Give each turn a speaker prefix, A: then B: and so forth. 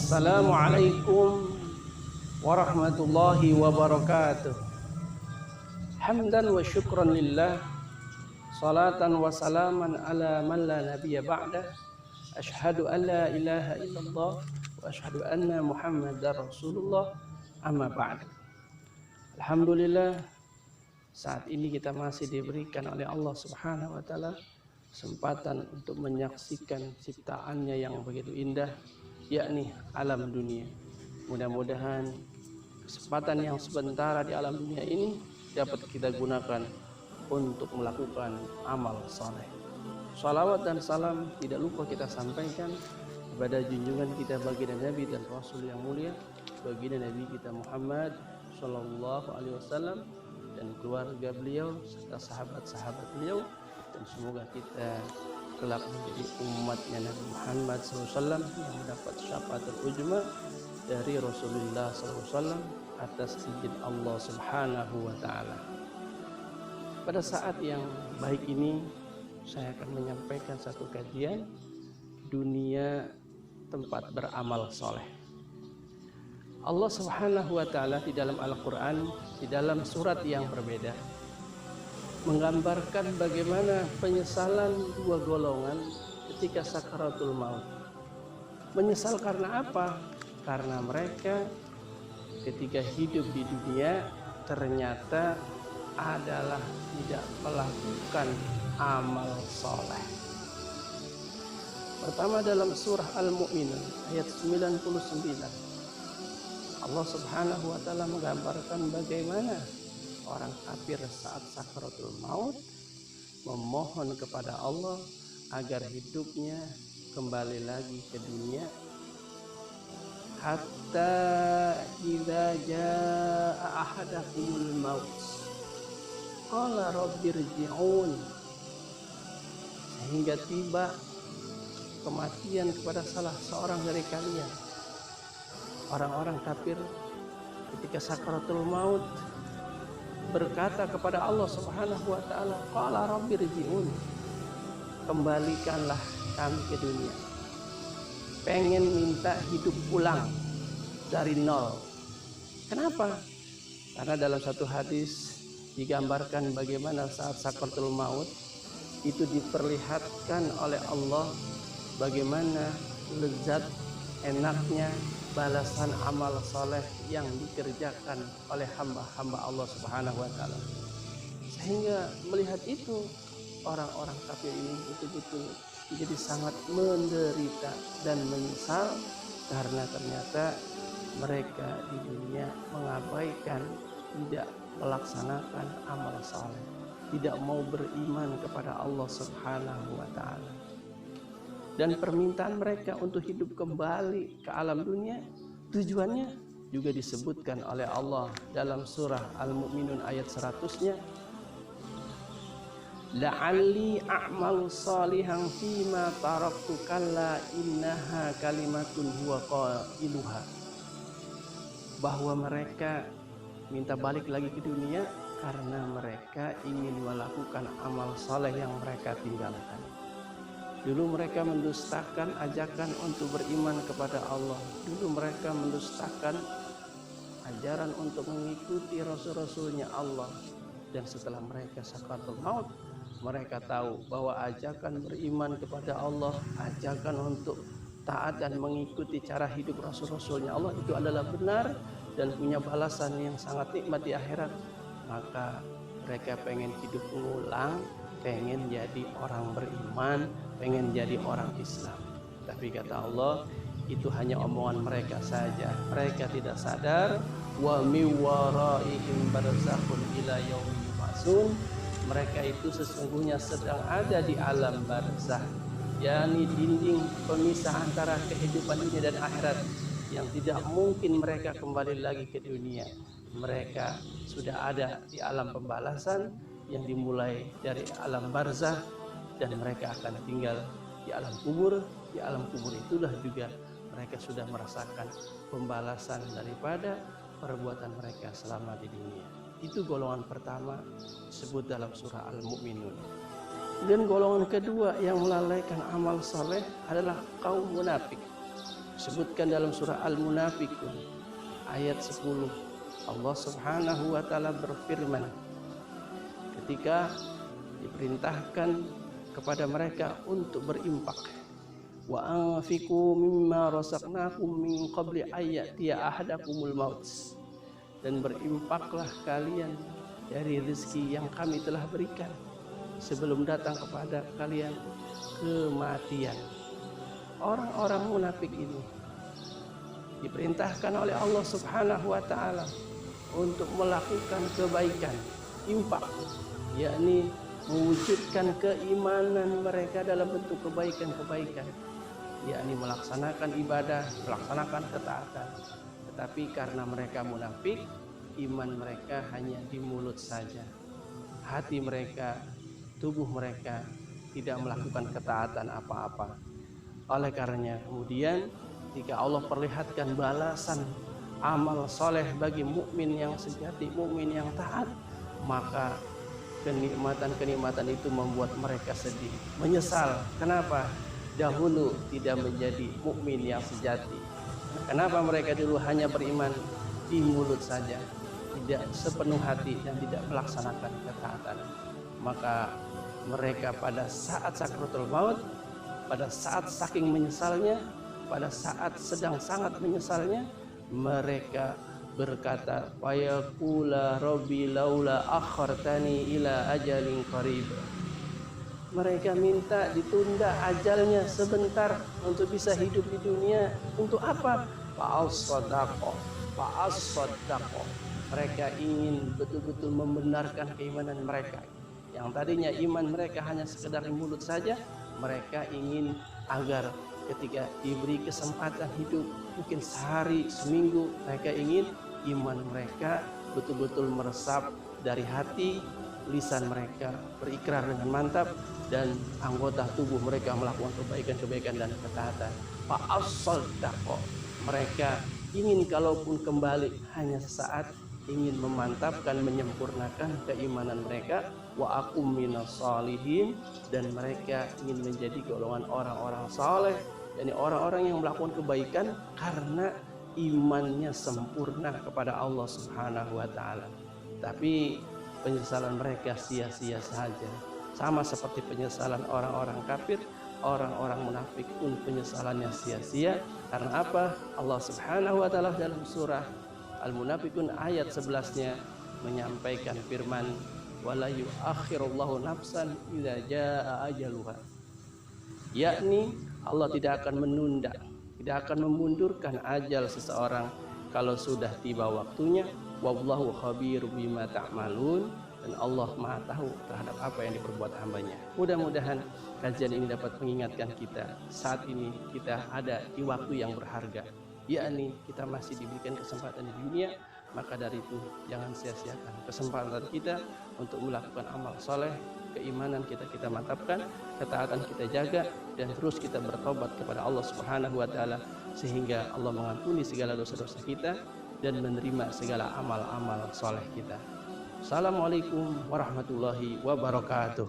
A: Assalamualaikum warahmatullahi wabarakatuh. Hamdan wa syukran lillah, salatan wa salaman ala man la nabiyya ba'dah. Ashhadu an la ilaha illallah wa ashhadu anna Muhammadar Rasulullah, amma ba'd. Alhamdulillah, saat ini kita masih diberikan oleh Allah Subhanahu wa taala kesempatan untuk menyaksikan ciptaannya yang begitu indah, yakni alam dunia. Mudah-mudahan kesempatan yang sebentar di alam dunia ini dapat kita gunakan untuk melakukan amal saleh. Salawat dan salam tidak lupa kita sampaikan kepada junjungan kita baginda Nabi dan Rasul yang mulia, baginda Nabi kita Muhammad Sallallahu Alaihi Wasallam, dan keluarga beliau serta sahabat-sahabat beliau, dan semoga kita kelak menjadi umatnya Nabi Muhammad SAW yang mendapat syafaatul uzma dari Rasulullah SAW atas izin Allah Subhanahu wa Ta'ala. Pada saat yang baik ini, saya akan menyampaikan satu kajian dunia tempat beramal soleh. Allah Subhanahu wa Ta'ala di dalam Al-Quran, di dalam surat yang berbeda, menggambarkan bagaimana penyesalan dua golongan ketika sakaratul maut. Menyesal karena apa? Karena mereka ketika hidup di dunia ternyata adalah tidak melakukan amal soleh. Pertama dalam surah Al-Mu'minun ayat 99, Allah Subhanahu wa Ta'ala menggambarkan bagaimana orang kafir saat sakaratul maut memohon kepada Allah agar hidupnya kembali lagi ke dunia. Hatta idza jaa ahadakumul maut qala rabbirji'un, sehingga tiba kematian kepada salah seorang dari kalian. Orang-orang kafir ketika sakaratul maut berkata kepada Allah Subhanahu wa Ta'ala, qala rabbirji'un, kembalikanlah kami ke dunia. Pengen minta hidup ulang dari nol. Kenapa? Karena dalam satu hadis digambarkan bagaimana saat sakaratul maut itu diperlihatkan oleh Allah bagaimana lezat enaknya balasan amal soleh yang dikerjakan oleh hamba-hamba Allah Subhanahu wa Ta'ala. Sehingga melihat itu, orang-orang kafir ini betul-betul menjadi sangat menderita dan menyesal karena ternyata mereka di dunia mengabaikan, tidak melaksanakan amal soleh, tidak mau beriman kepada Allah Subhanahu wa Ta'ala. Dan permintaan mereka untuk hidup kembali ke alam dunia, tujuannya juga disebutkan oleh Allah dalam surah Al-Mu'minun ayat 100-nya, la'alli a'malu salihan fima taraktu kalla innaha kalimatun huwa qailuha, bahwa mereka minta balik lagi ke dunia karena mereka ingin melakukan amal saleh yang mereka tinggalkan. Dulu mereka mendustakan ajakan untuk beriman kepada Allah. Dulu mereka mendustakan ajaran untuk mengikuti rasul-rasulnya Allah. Dan setelah mereka sakaratul maut, mereka tahu bahwa ajakan beriman kepada Allah, ajakan untuk taat dan mengikuti cara hidup rasul-rasulnya Allah itu adalah benar dan punya balasan yang sangat nikmat di akhirat. Maka mereka pengen hidup ulang, pengen jadi orang beriman, pengen jadi orang Islam. Tapi kata Allah, itu hanya omongan mereka saja. Mereka tidak sadar, wa mi waraihim barzakhun ila yaumi yub'atsun. Mereka itu sesungguhnya sedang ada di alam barzakh, yakni dinding pemisah antara kehidupan dunia dan akhirat, yang tidak mungkin mereka kembali lagi ke dunia. Mereka sudah ada di alam pembalasan yang dimulai dari alam barzakh, dan mereka akan tinggal di alam kubur. Di alam kubur itulah juga mereka sudah merasakan pembalasan daripada perbuatan mereka selama di dunia. Itu golongan pertama disebut dalam surah Al-Mu'minun. Dan golongan kedua yang melalaikan amal saleh adalah kaum munafik. Disebutkan dalam surah Al-Munafiqun ayat 10. Allah Subhanahu wa taala berfirman ketika diperintahkan kepada mereka untuk berinfak, wa anfiqu mimma razaqnakum min qabli ayyatiya ahadakumul maut, dan berinfaklah kalian dari rezeki yang kami telah berikan sebelum datang kepada kalian kematian. Orang-orang munafik ini diperintahkan oleh Allah Subhanahu wa taala untuk melakukan kebaikan, infak, yakni mewujudkan keimanan mereka dalam bentuk kebaikan-kebaikan, yakni melaksanakan ibadah, melaksanakan ketaatan. Tetapi karena mereka munafik, iman mereka hanya di mulut saja. Hati mereka, tubuh mereka tidak melakukan ketaatan apa-apa. Oleh karenanya kemudian ketika Allah perlihatkan balasan amal soleh bagi mukmin yang sejati, mukmin yang taat, maka kenikmatan-kenikmatan itu membuat mereka sedih, menyesal. Kenapa dahulu tidak menjadi mukmin yang sejati? Kenapa mereka dulu hanya beriman di mulut saja, tidak sepenuh hati dan tidak melaksanakan ketaatan? Maka mereka pada saat sakratul maut, pada saat saking menyesalnya, pada saat sedang sangat menyesalnya, mereka berkata, wa yaqula rabbi laula akhartani ila ajalin qarib. Mereka minta ditunda ajalnya sebentar untuk bisa hidup di dunia. Untuk apa? Fa'as-sadaqah. Mereka ingin betul-betul membenarkan keimanan mereka. Yang tadinya iman mereka hanya sekedar di mulut saja, mereka ingin agar ketika diberi kesempatan hidup mungkin sehari, seminggu, mereka ingin iman mereka betul-betul meresap dari hati, lisan mereka berikrar dengan mantap, dan anggota tubuh mereka melakukan kebaikan-kebaikan dan ketaatan. Fa'as-sadaqah. Mereka ingin kalaupun kembali hanya sesaat, ingin memantapkan, menyempurnakan keimanan mereka. Wa akum minas sholihin, dan mereka ingin menjadi golongan orang-orang saleh, yakni orang-orang yang melakukan kebaikan karena imannya sempurna kepada Allah Subhanahu wa taala. Tapi penyesalan mereka sia-sia saja. Sama seperti penyesalan orang-orang kafir, orang-orang munafik pun penyesalannya sia-sia. Karena apa? Allah Subhanahu wa taala dalam surah Al-Munafiqun ayat 11-nya menyampaikan firman, wala yuakhirullahu nafsan idza jaa ajaluha. Yakni Allah tidak akan menunda, tidak akan memundurkan ajal seseorang kalau sudah tiba waktunya. Wallahu khabir bima ta'malun, dan Allah Maha tahu terhadap apa yang diperbuat hambanya. Mudah-mudahan kajian ini dapat mengingatkan kita saat ini kita ada di waktu yang berharga, yakni kita masih diberikan kesempatan di dunia. Maka dari itu jangan sia-siakan kesempatan kita untuk melakukan amal soleh, keimanan kita mantapkan, ketaatan kita jaga, dan terus kita bertobat kepada Allah Subhanahu wa taala sehingga Allah mengampuni segala dosa-dosa kita dan menerima segala amal-amal soleh kita. Assalamualaikum warahmatullahi wabarakatuh.